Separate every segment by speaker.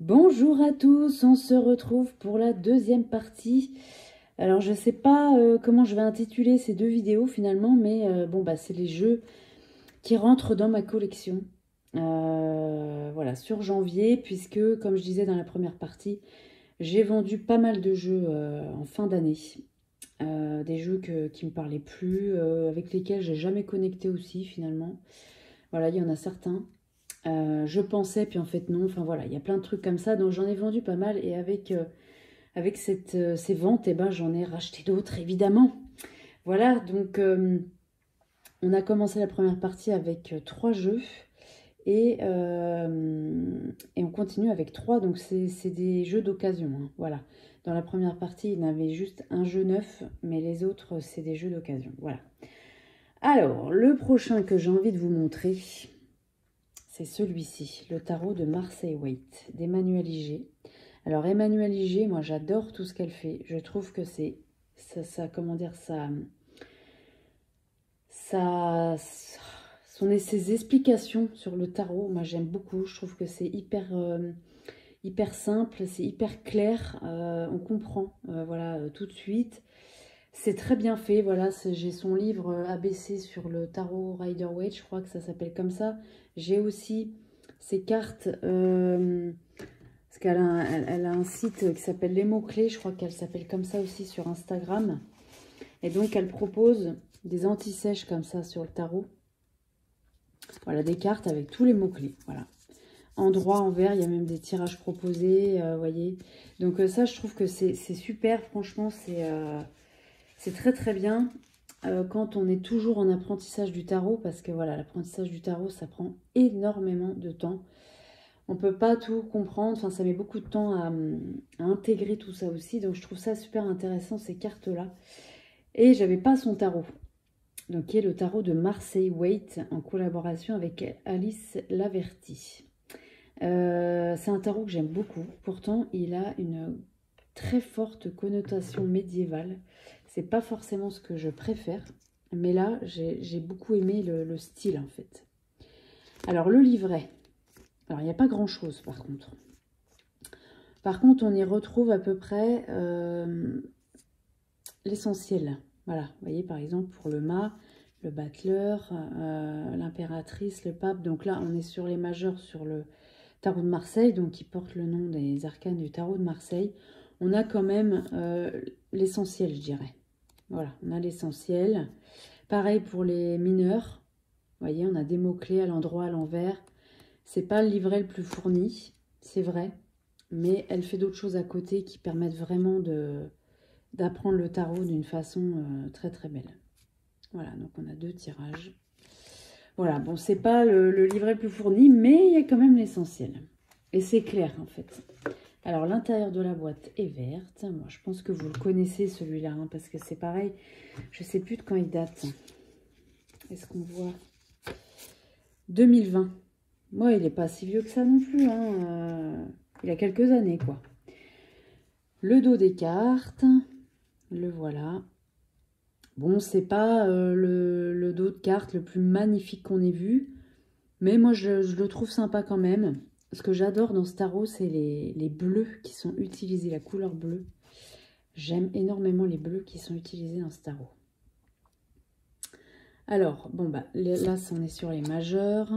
Speaker 1: Bonjour à tous, on se retrouve pour la deuxième partie. Alors je sais pas comment je vais intituler ces deux vidéos finalement, mais bon bah c'est les jeux qui rentrent dans ma collection. Voilà, sur janvier, puisque comme je disais dans la première partie, j'ai vendu pas mal de jeux en fin d'année. Des jeux qui me parlaient plus, avec lesquels j'ai jamais connecté aussi finalement. Voilà, il y en a certains. Je pensais, puis en fait non. Enfin voilà, il y a plein de trucs comme ça. Donc j'en ai vendu pas mal. Et avec ces ventes, eh ben, j'en ai racheté d'autres, évidemment. Voilà, donc on a commencé la première partie avec 3 jeux. Et on continue avec 3. Donc c'est des jeux d'occasion, hein, voilà. Dans la première partie, il y avait juste un jeu neuf. Mais les autres, c'est des jeux d'occasion. Voilà. Alors, le prochain que j'ai envie de vous montrer, c'est celui-ci, le tarot de Marseille Waite, d'Emmanuel Iger. Alors, Emmanuel Iger, moi, j'adore tout ce qu'elle fait. Je trouve que c'est, comment dire, ses explications sur le tarot, moi, j'aime beaucoup. Je trouve que c'est hyper simple, c'est hyper clair. On comprend, voilà, tout de suite. C'est très bien fait, voilà, j'ai son livre ABC sur le tarot Rider-Waite, je crois que ça s'appelle comme ça. J'ai aussi ses cartes, parce qu'elle a un site qui s'appelle Les mots-clés, je crois qu'elle s'appelle comme ça aussi sur Instagram. Et donc elle propose des anti-sèches comme ça sur le tarot. Voilà, des cartes avec tous les mots-clés, voilà. En droit, en vert, il y a même des tirages proposés, vous voyez. Donc ça, je trouve que c'est super, franchement, c'est très très bien quand on est toujours en apprentissage du tarot, parce que voilà, l'apprentissage du tarot, ça prend énormément de temps. On ne peut pas tout comprendre, enfin ça met beaucoup de temps à intégrer tout ça aussi, donc je trouve ça super intéressant ces cartes-là. Et j'avais pas son tarot, donc qui est le tarot de Marseille Waite en collaboration avec Alice Laverty. C'est un tarot que j'aime beaucoup, pourtant il a une très forte connotation médiévale. C'est pas forcément ce que je préfère, mais là j'ai beaucoup aimé le style en fait. Alors le livret, alors il n'y a pas grand chose par contre. Par contre on y retrouve à peu près l'essentiel. Voilà, vous voyez par exemple pour le mât, le battleur, l'impératrice, le pape. Donc là on est sur les majeurs, sur le tarot de Marseille, donc qui porte le nom des arcanes du tarot de Marseille. On a quand même l'essentiel, je dirais. Voilà, on a l'essentiel. Pareil pour les mineurs. Vous voyez, on a des mots-clés à l'endroit, à l'envers. C'est pas le livret le plus fourni, c'est vrai. Mais elle fait d'autres choses à côté qui permettent vraiment d'apprendre le tarot d'une façon très très belle. Voilà, donc on a 2 tirages. Voilà, bon, c'est pas le livret le plus fourni, mais il y a quand même l'essentiel. Et c'est clair, en fait. Alors, l'intérieur de la boîte est verte. Moi, je pense que vous le connaissez, celui-là, hein, parce que c'est pareil. Je sais plus de quand il date. Est-ce qu'on voit 2020. Moi, il n'est pas si vieux que ça non plus. Hein. Il a quelques années, quoi. Le dos des cartes. Le voilà. Bon, c'est pas le dos de cartes le plus magnifique qu'on ait vu. Mais moi, je le trouve sympa quand même. Ce que j'adore dans ce tarot, c'est les bleus qui sont utilisés, la couleur bleue. J'aime énormément les bleus qui sont utilisés dans ce tarot. Alors, bon, bah, là, on est sur les majeurs.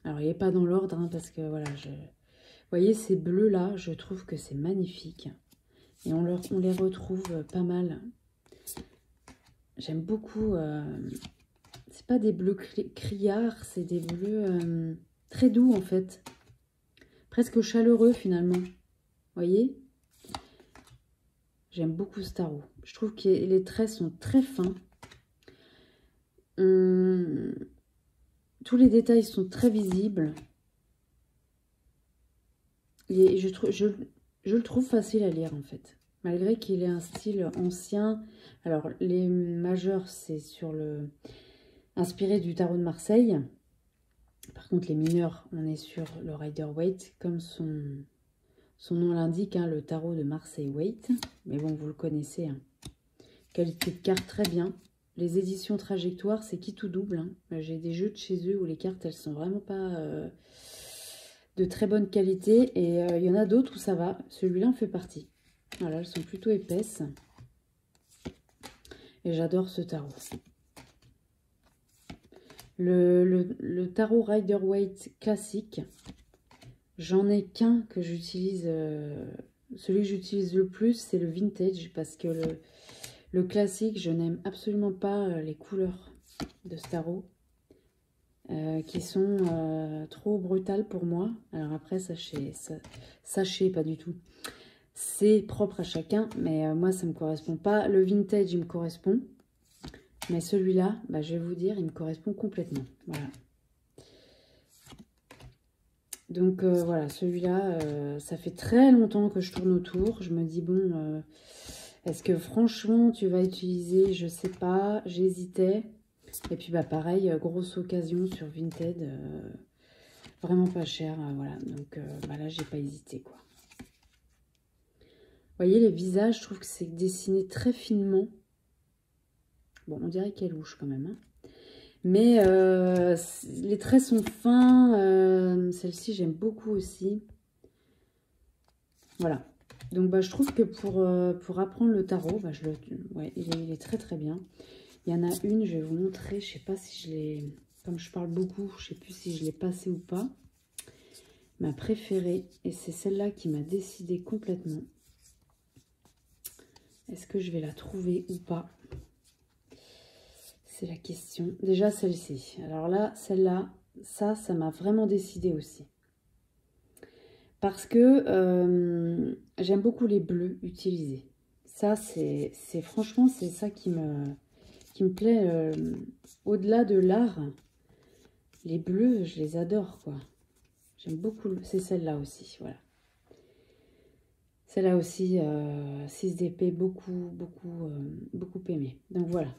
Speaker 1: Alors, il n'est pas dans l'ordre, hein, parce que, voilà, vous voyez, ces bleus-là, je trouve que c'est magnifique. Et on les retrouve pas mal. J'aime beaucoup... c'est pas des bleus criards, c'est des bleus très doux, en fait. Presque chaleureux, finalement. Vous voyez? J'aime beaucoup ce tarot. Je trouve que les traits sont très fins. Tous les détails sont très visibles. Et je le trouve facile à lire, en fait. Malgré qu'il ait un style ancien. Alors, les majeurs, c'est inspiré du tarot de Marseille. Par contre, les mineurs, on est sur le Rider-Waite, comme son nom l'indique, hein, le tarot de Marseille Waite. Mais bon, vous le connaissez. Hein. Qualité de carte très bien. Les éditions Trajectoire, c'est qui tout double. Hein. J'ai des jeux de chez eux où les cartes, elles sont vraiment pas de très bonne qualité. Et il y en a d'autres où ça va. Celui-là en fait partie. Voilà, elles sont plutôt épaisses. Et j'adore ce tarot. Le tarot Rider-Waite classique, j'en ai qu'un que j'utilise. Celui que j'utilise le plus, c'est le vintage. Parce que le classique, je n'aime absolument pas les couleurs de ce tarot. Qui sont trop brutales pour moi. Alors après, sachez pas du tout. C'est propre à chacun, mais moi, ça ne me correspond pas. Le vintage, il me correspond. Mais celui-là, bah, je vais vous dire, il me correspond complètement. Voilà. Donc voilà, celui-là, ça fait très longtemps que je tourne autour. Je me dis, bon, est-ce que franchement, tu vas utiliser? Je sais pas, j'hésitais. Et puis bah pareil, grosse occasion sur Vinted, vraiment pas cher, voilà. Donc bah là, j'ai pas hésité, quoi. Vous voyez, les visages, je trouve que c'est dessiné très finement. Bon, on dirait qu'elle louche quand même, hein. Mais les traits sont fins. Celle-ci, j'aime beaucoup aussi. Voilà. Donc, bah, je trouve que pour apprendre le tarot, bah, ouais, il est très très bien. Il y en a une, je vais vous montrer. Je sais pas si je l'ai... Comme je parle beaucoup, je sais plus si je l'ai passée ou pas. Ma préférée, et c'est celle-là qui m'a décidé complètement. Est-ce que je vais la trouver ou pas? C'est la question. Déjà, celle-ci. Alors là, celle-là, ça m'a vraiment décidé aussi. Parce que j'aime beaucoup les bleus utilisés. Ça, c'est franchement, c'est ça qui me plaît. Au-delà de l'art, les bleus, je les adore, quoi. J'aime beaucoup. C'est celle-là aussi, voilà. Celle-là aussi, 6 d'épée, beaucoup aimé. Donc voilà.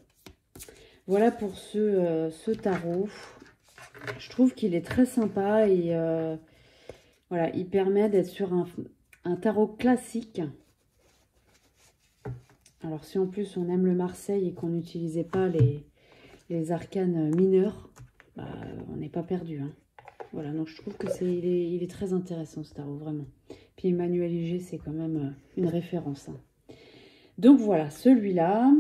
Speaker 1: Voilà pour ce tarot. Je trouve qu'il est très sympa et voilà, il permet d'être sur un tarot classique. Alors si en plus on aime le Marseille et qu'on n'utilisait pas les arcanes mineurs, bah, on n'est pas perdu, hein. Voilà, donc je trouve que il est très intéressant ce tarot, vraiment. Puis Emmanuel Iger, c'est quand même une référence, hein. Donc voilà, celui-là.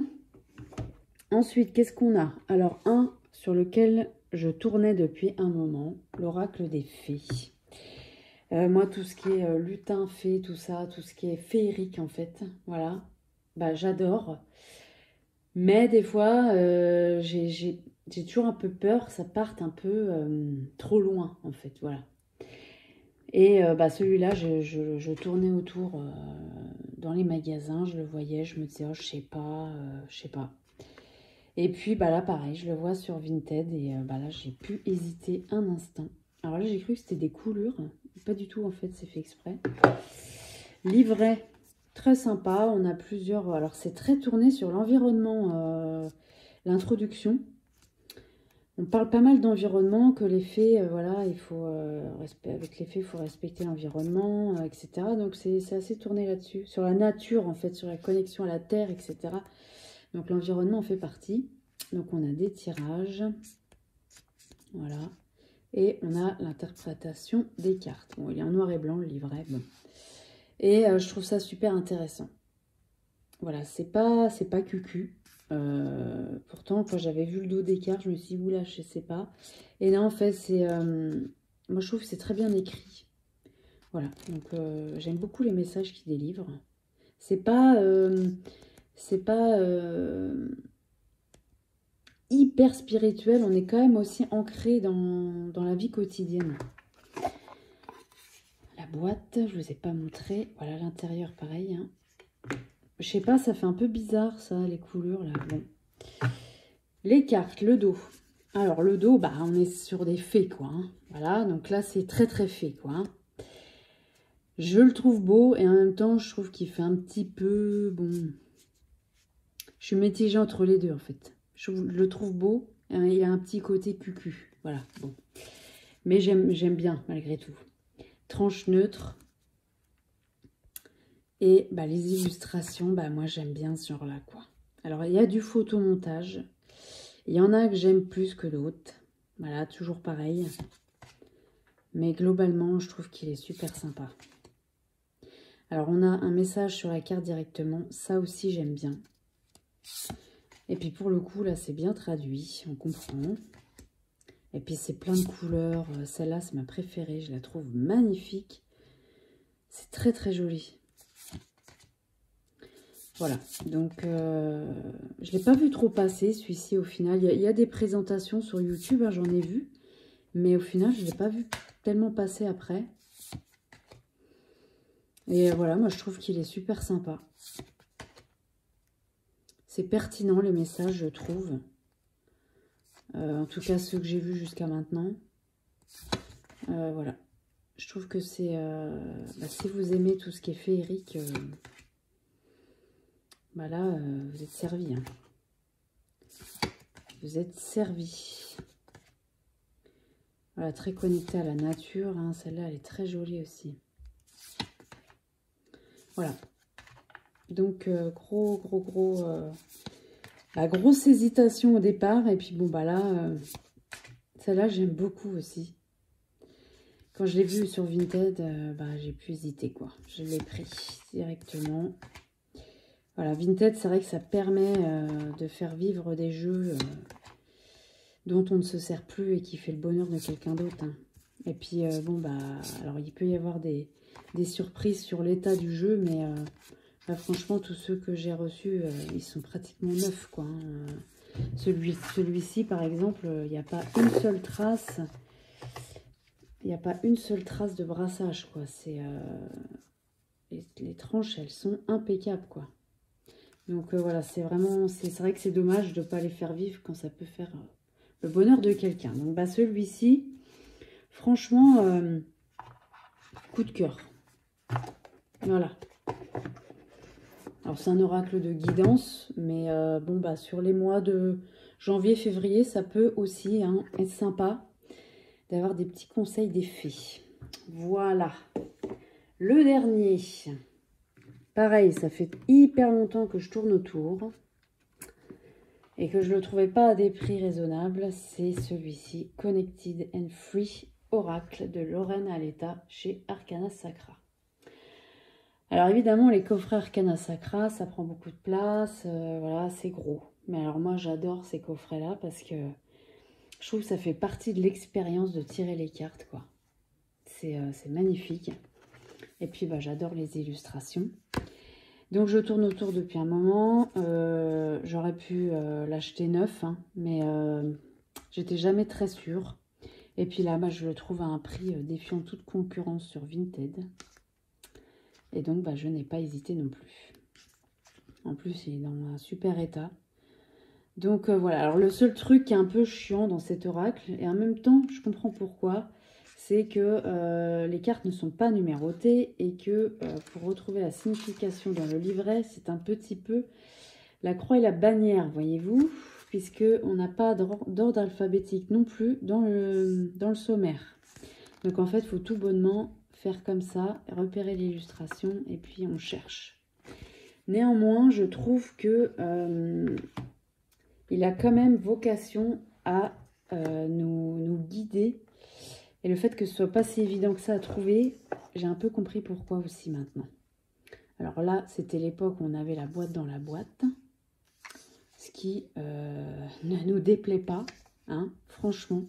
Speaker 1: Ensuite, qu'est-ce qu'on a? Alors, un sur lequel je tournais depuis un moment, l'oracle des fées. Moi, tout ce qui est lutin, fée, tout ça, tout ce qui est féerique, en fait, voilà, bah, j'adore. Mais des fois, j'ai toujours un peu peur que ça parte un peu trop loin, en fait, voilà. Et bah, celui-là, je tournais autour dans les magasins, je le voyais, je me disais, oh, je sais pas. Et puis bah là, pareil, je le vois sur Vinted et bah là, j'ai pu hésiter un instant. Alors là, j'ai cru que c'était des coulures. Pas du tout, en fait, c'est fait exprès. Livret, très sympa. On a plusieurs... Alors, c'est très tourné sur l'environnement, l'introduction. On parle pas mal d'environnement, que les fées, voilà, il faut... avec les fées, il faut respecter l'environnement, etc. Donc, c'est assez tourné là-dessus. Sur la nature, en fait, sur la connexion à la terre, etc. Donc l'environnement en fait partie. Donc on a des tirages. Voilà. Et on a l'interprétation des cartes. Bon, il est en noir et blanc le livret. Bon. Et je trouve ça super intéressant. Voilà, c'est pas cucu. Pourtant, quand j'avais vu le dos des cartes, je me suis dit, oula, je sais pas. Et là, en fait, c'est... moi, je trouve que c'est très bien écrit. Voilà. Donc, j'aime beaucoup les messages qu'il délivre. C'est pas... hyper spirituel, on est quand même aussi ancré dans la vie quotidienne. La boîte, je ne vous ai pas montré. Voilà, l'intérieur, pareil, hein. Je sais pas, ça fait un peu bizarre, ça, les couleurs, là. Bon. Les cartes, le dos. Alors, le dos, bah, on est sur des fées, quoi, hein. Voilà, donc là, c'est très, très fait, quoi, hein. Je le trouve beau, et en même temps, je trouve qu'il fait un petit peu... Bon... Je suis mitigée entre les deux, en fait. Je le trouve beau, hein, il a un petit côté cucu. Voilà, bon. Mais j'aime bien, malgré tout. Tranche neutre. Et bah, les illustrations, bah, moi, j'aime bien ce genre-là, quoi. Alors, il y a du photomontage. Il y en a que j'aime plus que d'autres. Voilà, toujours pareil. Mais globalement, je trouve qu'il est super sympa. Alors, on a un message sur la carte directement. Ça aussi, j'aime bien. Et puis, pour le coup, là, c'est bien traduit. On comprend. Et puis, c'est plein de couleurs. Celle-là, c'est ma préférée. Je la trouve magnifique. C'est très, très joli. Voilà. Donc, je ne l'ai pas vu trop passer, celui-ci, au final. Il y a des présentations sur YouTube, hein, j'en ai vu. Mais au final, je ne l'ai pas vu tellement passer après. Et voilà, moi, je trouve qu'il est super sympa. C'est pertinent, les messages, je trouve. En tout cas, ceux que j'ai vus jusqu'à maintenant. Voilà. Je trouve que c'est... si vous aimez tout ce qui est féerique, là, vous êtes servi. Hein. Vous êtes servi. Voilà, très connecté à la nature. Hein. Celle-là, elle est très jolie aussi. Voilà. Donc, grosse hésitation au départ. Et puis, bon, là, celle-là, j'aime beaucoup aussi. Quand je l'ai vue sur Vinted, j'ai pu hésiter, quoi. Je l'ai pris directement. Voilà, Vinted, c'est vrai que ça permet de faire vivre des jeux dont on ne se sert plus et qui fait le bonheur de quelqu'un d'autre. Hein. Et puis, alors il peut y avoir des surprises sur l'état du jeu, mais franchement, tous ceux que j'ai reçus, ils sont pratiquement neufs, quoi. Hein. Celui-ci, par exemple, il n'y a pas une seule trace. Il n'y a pas une seule trace de brassage, quoi. C'est les tranches, elles sont impeccables, quoi. Donc voilà, c'est vrai que c'est dommage de ne pas les faire vivre quand ça peut faire le bonheur de quelqu'un. Donc celui-ci, franchement, coup de cœur. Voilà. Alors c'est un oracle de guidance, mais sur les mois de janvier, février, ça peut aussi être sympa d'avoir des petits conseils des fées. Voilà. Le dernier. Pareil, ça fait hyper longtemps que je tourne autour et que je ne le trouvais pas à des prix raisonnables. C'est celui-ci, Connected and Free Oracle de Lorraine Aletta chez Arcana Sacra. Alors évidemment, les coffrets Arcana Sacra, ça prend beaucoup de place, voilà, c'est gros. Mais alors moi, j'adore ces coffrets-là parce que je trouve que ça fait partie de l'expérience de tirer les cartes, quoi. C'est magnifique. Et puis, j'adore les illustrations. Donc, je tourne autour depuis un moment. J'aurais pu l'acheter neuf, hein, mais j'étais jamais très sûre. Et puis là, je le trouve à un prix défiant toute concurrence sur Vinted. Et donc, je n'ai pas hésité non plus. En plus, il est dans un super état. Donc, voilà. Alors, le seul truc qui est un peu chiant dans cet oracle, et en même temps, je comprends pourquoi, c'est que les cartes ne sont pas numérotées et que pour retrouver la signification dans le livret, c'est un petit peu la croix et la bannière, voyez-vous, puisqu'on n'a pas d'ordre alphabétique non plus dans le sommaire. Donc, en fait, il faut tout bonnement faire comme ça, repérer l'illustration et puis on cherche. Néanmoins, je trouve que il a quand même vocation à nous guider. Et le fait que ce soit pas si évident que ça à trouver, j'ai un peu compris pourquoi aussi maintenant. Alors là, c'était l'époque où on avait la boîte dans la boîte. Ce qui ne nous déplaît pas, hein, franchement.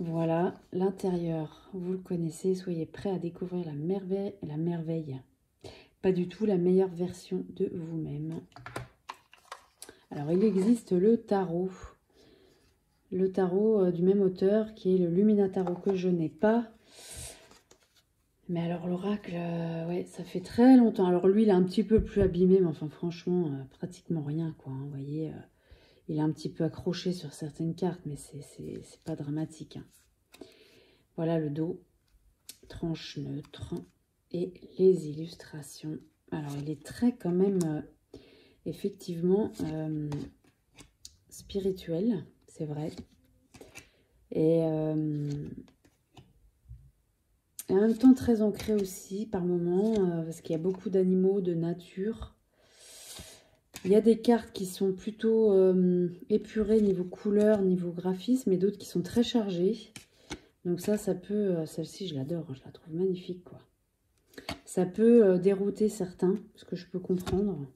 Speaker 1: Voilà, l'intérieur, vous le connaissez, soyez prêts à découvrir la merveille. Pas du tout la meilleure version de vous-même. Alors, il existe le tarot. Le tarot du même auteur qui est le Lumina Tarot que je n'ai pas. Mais alors l'oracle, ouais, ça fait très longtemps. Alors lui, il est un petit peu plus abîmé, mais enfin franchement, pratiquement rien, quoi. Hein, vous voyez, il est un petit peu accroché sur certaines cartes, mais c'est pas dramatique. Hein. Voilà le dos, tranche neutre et les illustrations. Alors il est très quand même, effectivement, spirituel, c'est vrai. Et en même temps très ancré aussi par moments, parce qu'il y a beaucoup d'animaux, de nature. Il y a des cartes qui sont plutôt épurées niveau couleur, niveau graphisme, et d'autres qui sont très chargées. Donc ça peut... Celle-ci, je l'adore, hein, je la trouve magnifique, quoi. Ça peut dérouter certains, ce que je peux comprendre.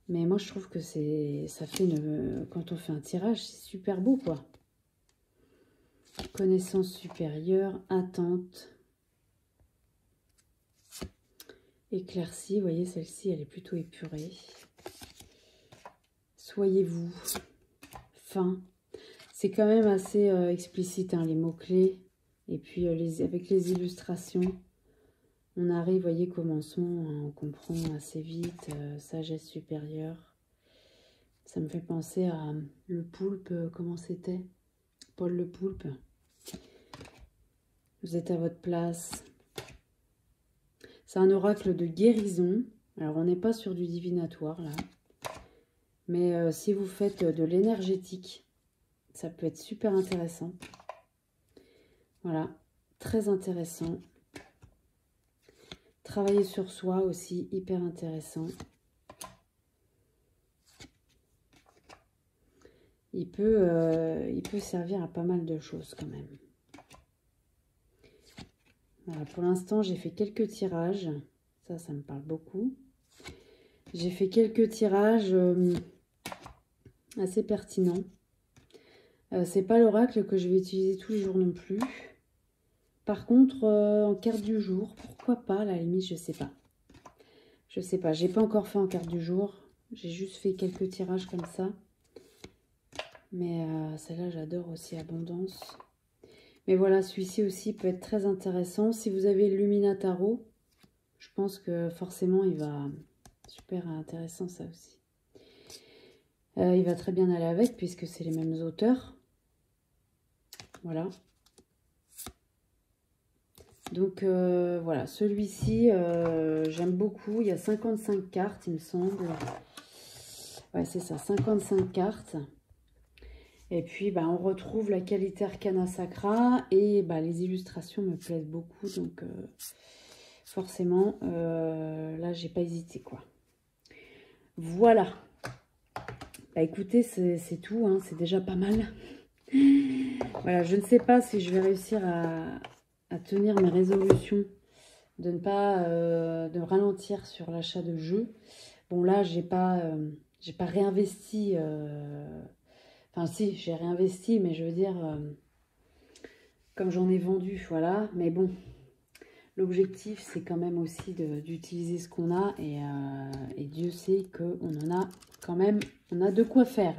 Speaker 1: Mais moi, je trouve que ça fait une... Quand on fait un tirage, c'est super beau, quoi. Connaissance supérieure, attente, éclaircie. Vous voyez, celle-ci, elle est plutôt épurée. Soyez-vous, fin. C'est quand même assez explicite, hein, les mots-clés. Et puis, avec les illustrations, on arrive, vous voyez, commencement, hein, on comprend assez vite, sagesse supérieure. Ça me fait penser à le poulpe, comment c'était? Paul le poulpe. Vous êtes à votre place. C'est un oracle de guérison. Alors, on n'est pas sur du divinatoire, là. Mais si vous faites de l'énergétique, ça peut être super intéressant. Voilà, très intéressant. Travailler sur soi aussi, hyper intéressant. Il peut servir à pas mal de choses quand même. Voilà, pour l'instant, j'ai fait quelques tirages. Ça me parle beaucoup. J'ai fait quelques tirages assez pertinents. C'est pas l'oracle que je vais utiliser tous les jours non plus. Par contre, en carte du jour, pourquoi pas, à la limite, je sais pas. Je sais pas, j'ai pas encore fait en carte du jour. J'ai juste fait quelques tirages comme ça. Mais celle-là, j'adore aussi, Abondance. Mais voilà, celui-ci aussi peut être très intéressant. Si vous avez Lumina Tarot, je pense que forcément, il va... Super intéressant, ça aussi. Il va très bien aller avec, puisque c'est les mêmes auteurs. Voilà. Donc, voilà, celui-ci, j'aime beaucoup. Il y a 55 cartes, il me semble. Ouais, c'est ça, 55 cartes. Et puis, bah, on retrouve la qualité Arcana Sacra. Et bah, les illustrations me plaisent beaucoup. Donc, forcément, là, j'ai pas hésité, quoi. Voilà. Bah, écoutez, c'est tout. Hein, c'est déjà pas mal. Voilà, je ne sais pas si je vais réussir à tenir mes résolutions. De ne pas de ralentir sur l'achat de jeux. Bon, là, j'ai pas réinvesti... Enfin, si, j'ai réinvesti, mais je veux dire, comme j'en ai vendu, voilà. Mais bon, l'objectif, c'est quand même aussi d'utiliser ce qu'on a. Et Dieu sait qu'on en a quand même, on a de quoi faire.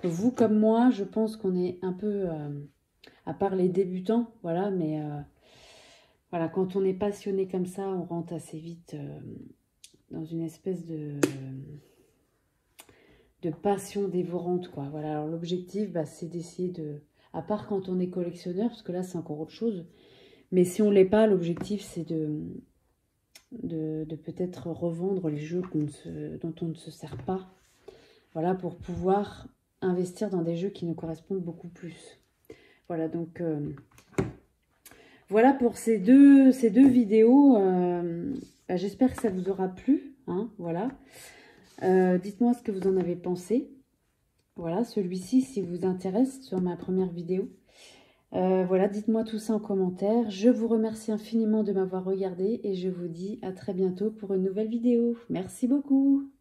Speaker 1: Vous, comme moi, je pense qu'on est un peu, à part les débutants, voilà. Mais voilà, quand on est passionné comme ça, on rentre assez vite dans une espèce de passion dévorante, quoi. Voilà, alors l'objectif, bah, c'est d'essayer de... À part quand on est collectionneur, parce que là, c'est encore autre chose. Mais si on ne l'est pas, l'objectif, c'est de peut-être revendre les jeux dont on ne se sert pas. Voilà, pour pouvoir investir dans des jeux qui nous correspondent beaucoup plus. Voilà, donc... voilà pour ces deux vidéos. Bah, j'espère que ça vous aura plu. Hein, voilà. Dites-moi ce que vous en avez pensé. Voilà, celui-ci, si vous intéresse, sur ma première vidéo. Voilà, dites-moi tout ça en commentaire. Je vous remercie infiniment de m'avoir regardé et je vous dis à très bientôt pour une nouvelle vidéo. Merci beaucoup.